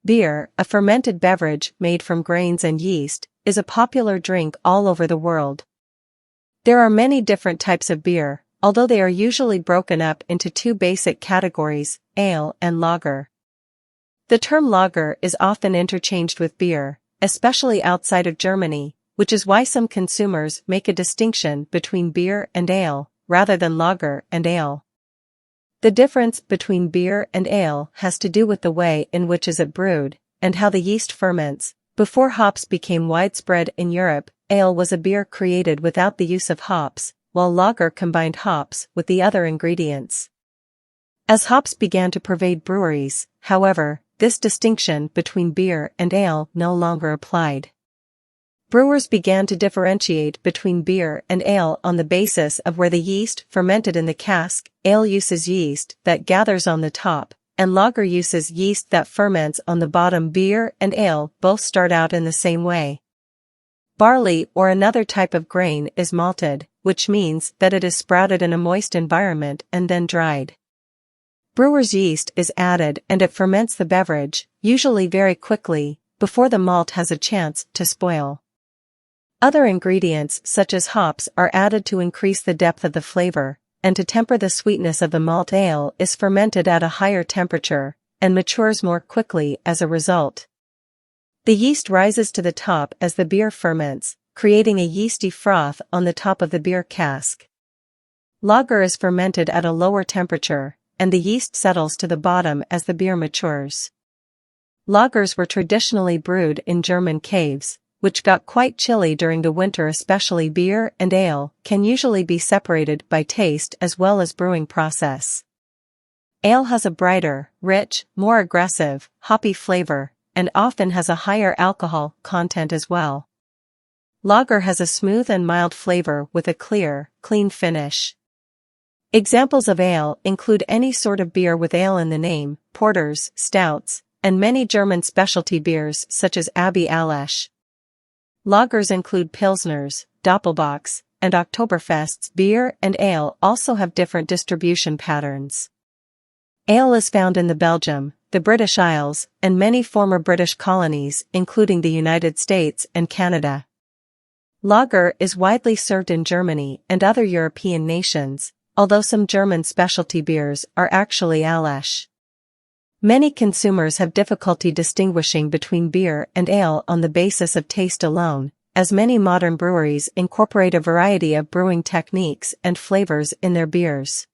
Beer, a fermented beverage made from grains and yeast, is a popular drink all over the world. There are many different types of beer, although they are usually broken up into two basic categories, ale and lager. The term lager is often interchanged with beer, especially outside of Germany, which is why some consumers make a distinction between beer and ale, rather than lager and ale. The difference between beer and ale has to do with the way in which it is brewed, and how the yeast ferments. Before hops became widespread in Europe, ale was a beer created without the use of hops, while lager combined hops with the other ingredients. As hops began to pervade breweries, however, this distinction between beer and ale no longer applied. Brewers began to differentiate between beer and ale on the basis of where the yeast fermented in the cask. Ale uses yeast that gathers on the top, and lager uses yeast that ferments on the bottom. Beer and ale both start out in the same way. Barley or another type of grain is malted, which means that it is sprouted in a moist environment and then dried. Brewer's yeast is added and it ferments the beverage, usually very quickly, before the malt has a chance to spoil. Other ingredients such as hops are added to increase the depth of the flavor, and to temper the sweetness of the malt. Ale is fermented at a higher temperature, and matures more quickly as a result. The yeast rises to the top as the beer ferments, creating a yeasty froth on the top of the beer cask. Lager is fermented at a lower temperature, and the yeast settles to the bottom as the beer matures. Lagers were traditionally brewed in German caves, which got quite chilly during the winter. Especially beer and ale can usually be separated by taste as well as brewing process. Ale has a brighter, rich, more aggressive, hoppy flavor, and often has a higher alcohol content as well. Lager has a smooth and mild flavor with a clear, clean finish. Examples of ale include any sort of beer with ale in the name, porters, stouts, and many German specialty beers such as Abbey Alash. Lagers include Pilsners, Doppelbocks, and Oktoberfests. Beer and ale also have different distribution patterns. Ale is found in Belgium, the British Isles, and many former British colonies, including the United States and Canada. Lager is widely served in Germany and other European nations, although some German specialty beers are actually Alash. Many consumers have difficulty distinguishing between beer and ale on the basis of taste alone, as many modern breweries incorporate a variety of brewing techniques and flavors in their beers.